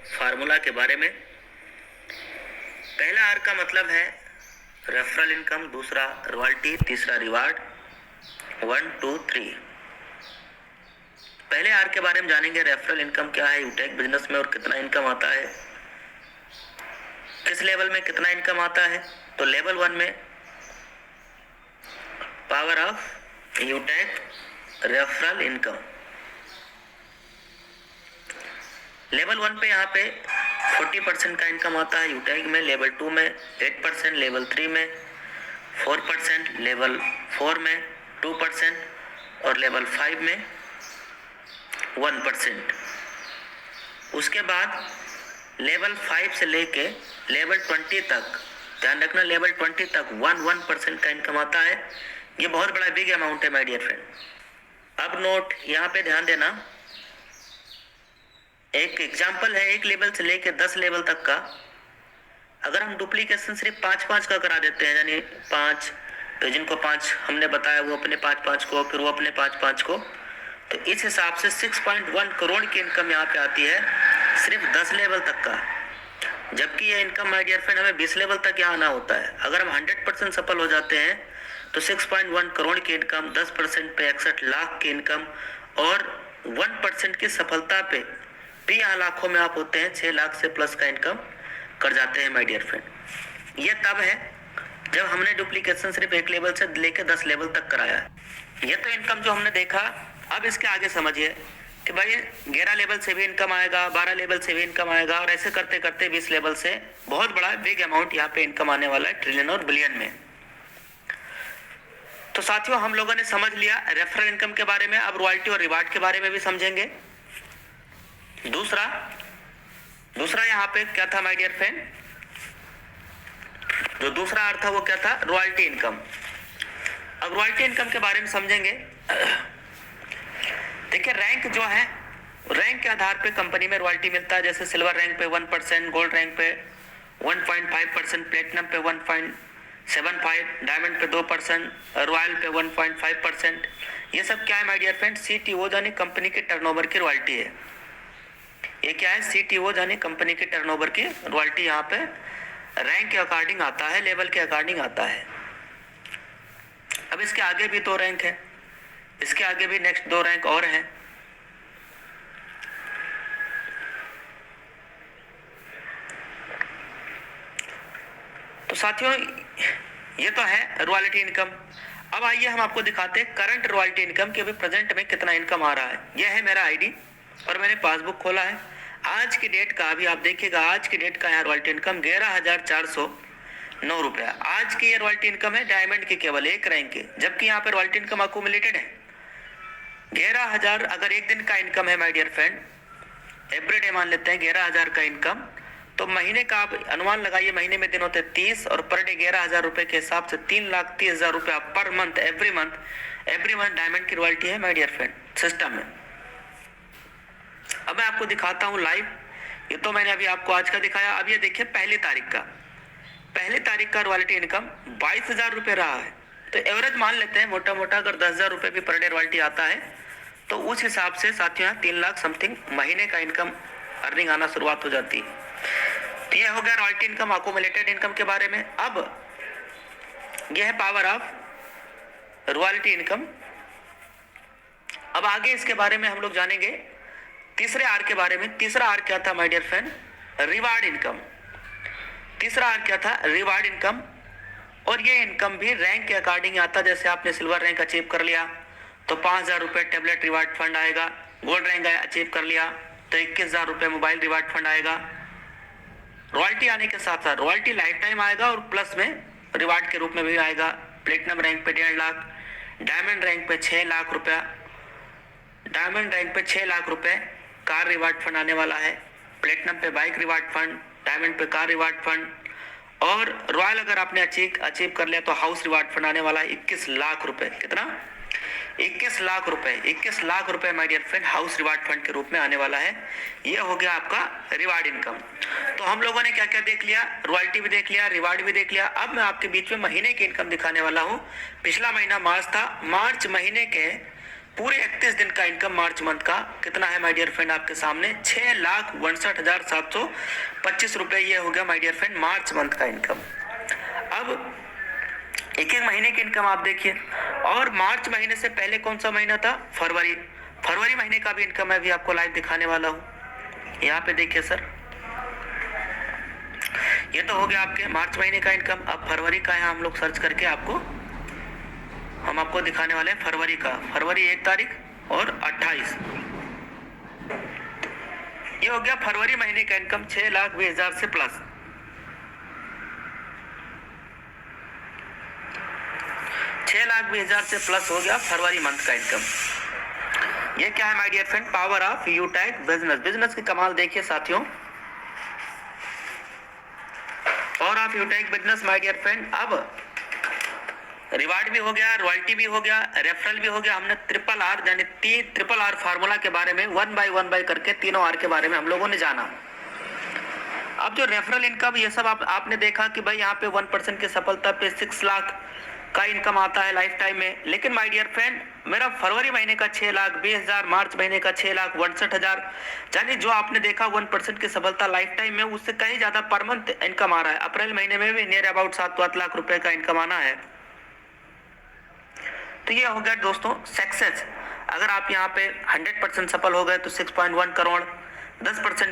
Formula के बारे में। पहला आर का मतलब है रेफरल इनकम, दूसरा रॉयल्टी, तीसरा रिवार्ड। 1 2 3। पहले आर के बारे में जानेंगे। रेफरल इनकम क्या है यूटेक बिजनेस में और कितना इनकम आता है, किस लेवल में कितना इनकम आता है। तो लेवल 1 में power of यूटेक referral income. Level 1 पे यहाँ पे 40% का इनकम आता है यूटेक में, लेवल 2 में 8%, लेवल 3 में 4%, लेवल 4 में 2% और लेवल 5 में 1%। उसके बाद लेवल 5 से लेके लेवल 20 तक, ध्यान रखना लेवल 20 तक 1% का इनकम आता है। ये बहुत बड़ा बिग अमाउंट है माय डियर फ्रेंड। अब नोट यहाँ पे ध्यान देना, एक एग्जाम्पल है, एक लेवल से लेके 10 लेवल तक का। अगर हम डुप्लीकेशन सिर्फ 5-5 का करा देते हैं, यानी 5 तो जिनको 5 हमने बताया वो अपने 5-5 को, फिर वो अपने 5-5 को, तो इस हिसाब से 6.1 करोड़ की इनकम यहाँ पे आती है सिर्फ 10 लेवल तक का। जबकि ये इनकम माय डियर फ्रेंड हमें 20 लेवल तक यहाँ आना होता है। अगर हम 100% सफल हो जाते हैं तो 6.1 करोड़ की इनकम, 10% पे 61 लाख की इनकम और 1% की सफलता पे भी यहाँ लाखों में आप होते हैं, 6 लाख से प्लस का इनकम कर जाते हैं माय डियर फ्रेंड। ये तब है जब हमने डुप्लीकेशन सिर्फ एक लेवल से लेकर 10 लेवल तक कराया है। ये तो इनकम जो हमने देखा। अब इसके आगे समझिए कि भाई 11 लेवल से भी इनकम आएगा, 12 लेवल से भी इनकम आएगा और ऐसे करते करते 20 लेवल से बहुत बड़ा बिग अमाउंट यहाँ पे इनकम आने वाला है, ट्रिलियन और बिलियन में। तो साथियों हम लोगों ने समझ लिया रेफरल इनकम के बारे में। अब रॉयल्टी और रिवार्ड के बारे में भी समझेंगे। दूसरा यहाँ पे क्या था माय डियर फ्रेंड, जो दूसरा अर्थ था वो क्या था, रॉयल्टी इनकम। अब रॉयल्टी इनकम के बारे में समझेंगे। देखिए रैंक जो है, रैंक के आधार पे कंपनी में रॉयल्टी मिलता है। जैसे सिल्वर रैंक पे 1%, गोल्ड रैंक पे 1.5%, प्लेटिनम पे 1.75, डायमंड पे 2%, रॉयल पे 1.5%। ये सब क्या है माय डियर फ्रेंड, CTO यानी कंपनी के टर्नओवर की रॉयल्टी है। ये क्या है, CTO यानी कंपनी के टर्नओवर की रॉयल्टी यहाँ पे रैंक के अकॉर्डिंग आता है, लेवल के अकॉर्डिंग आता है। अब इसके आगे भी 2 रैंक है, इसके आगे भी नेक्स्ट 2 रैंक और हैं। तो साथियों ये तो है रॉयल्टी इनकम। अब आइए हम आपको दिखाते हैं करंट रॉयल्टी इनकम के अभी प्रेजेंट में कितना इनकम आ रहा है। यह है मेरा आईडी और मैंने पासबुक खोला है। आज की डेट का, अभी आप देखिएगा आज की डेट का यहाँ रॉयल्टी इनकम 11,409 रुपया। आज की ये रॉयल्टी इनकम है डायमंड की, केवल एक रैंक की। जबकि यहाँ पे रॉयल्टी इनकम अक्यूमुलेटेड है 11,000। अगर एक दिन का इनकम है माय डियर फ्रेंड, एवरीडे मान लेते हैं 11,000 का इनकम, तो महीने का आप अनुमान लगाइए, महीने में दिन होते 30 और पर डे 11,000 रुपए के हिसाब से 3,30,000 रुपया per month, every month diamond की रॉयल्टी है माय डियर फ्रेंड सिस्टम में। अब मैं आपको दिखाता हूँ लाइव। ये तो मैंने अभी आपको आज का दिखाया। अब ये देखिए पहली तारीख का रॉयल्टी इनकम 22,000 रुपये रहा है। तो एवरेज मान लेते हैं मोटा मोटा, अगर 10,000 रुपये भी पर डे रॉयल्टी आता है तो उस हिसाब से साथियों 3 लाख समथिंग महीने का इनकम अर्निंग आना शुरुआत हो जाती है। तो ये हो गया रॉयल्टी इनकम, अक्यूमुलेटेड इनकम के बारे में। अब यह है पावर ऑफ रॉयल्टी इनकम। अब आगे इसके बारे में हम लोग जानेंगे तीसरे आर के बारे में। तीसरा आर क्या था my dear friend, reward income. तीसरा आर क्या था, रिवार्ड इनकम। और ये इनकम भी रैंक के अकॉर्डिंग आता है। जैसे आपने सिल्वर रैंक अचीव कर लिया तो 5,000 रुपये टेबलेट रिवार्ड फंड आएगा। गोल्ड रैंक अचीव कर लिया तो 21,000 रुपये मोबाइल रिवार्ड फंड आएगा। रॉयल्टी आने के साथ साथ रॉयल्टी लाइफ टाइम आएगा और प्लस में रिवार्ड के रूप में भी आएगा। प्लेटिनम रैंक पे 1.5 लाख, डायमंड रैंक पे 6 लाख रुपया, डायमंड रैंक पे 6 लाख रुपए कार रिवार्ड फंड आने वाला है। प्लेटिनम पे बाइक रिवार्ड फंड, डायमंड पे कार रिवार्ड फंड और रॉयल अगर आपने अचीव कर लिया तो हाउस रिवार्ड फंड आने वाला है 21 लाख रुपए। कितना, 21 लाख रुपए। 21 लाख रुपए my dear friend house reward fund के रूप में आने वाला है। ये हो गया आपका रिवार्ड इनकम। तो हम लोगों ने क्या क्या देख लिया, रॉयल्टी भी देख लिया, रिवार्ड भी देख लिया। अब मैं आपके बीच में महीने की इनकम दिखाने वाला हूँ। पिछला महीना मार्च था, मार्च महीने के पूरे 31 दिन का इनकम मार्च मंथ का कितना है माय डियर फ्रेंड आपके सामने 6,62,725 रुपए। ये हो गया my dear friend March month का इनकम। अब एक एक महीने की इनकम आप देखिए, और मार्च महीने से पहले कौन सा महीना था? फरवरी। फरवरी महीने का भी इनकम मैं भी आपको लाइव दिखाने वाला हूँ। यहाँ पे देखिए सर, ये तो हो गया आपके मार्च महीने का इनकम। अब फरवरी का यहाँ हम लोग सर्च करके हम आपको दिखाने वाले हैं फरवरी का। फरवरी 1 तारीख और 28, ये हो गया फरवरी महीने का इनकम 6,20,000 से प्लस। 6,20,000 से प्लस हो गया फरवरी मंथ का इनकम। ये क्या है my dear friend? Power of UTag business. Business की कमाल देखिए साथियों, power of UTag business my dear friend. अब रिवार्ड भी हो गया, रॉयल्टी भी हो गया, रेफरल भी हो गया। हमने ट्रिपल आर यानी ट्रिपल आर फार्मूला के बारे में 1 बाय करके तीनों आर के बारे में हम लोगों ने जाना। अब जो रेफरल इनकम ये सब आपने देखा कि भाई यहाँ पे 1% की सफलता पे 6 लाख का इनकम आता है लाइफ टाइम में। लेकिन माय डियर फ्रेंड मेरा फरवरी महीने का 6,20,000, मार्च महीने का 6,62,000, यानी जो आपने देखा 1% की सफलता लाइफ टाइम में, उससे कहीं ज्यादा पर मंथ इनकम आ रहा है। अप्रैल महीने में भी नियर अबाउट 7 लाख रुपए का इनकम आना है। तो ये हो गया दोस्तों सक्सेस। अगर आप यहाँ पे 100% सफल हो गए तो 6.1 करोड़, 10%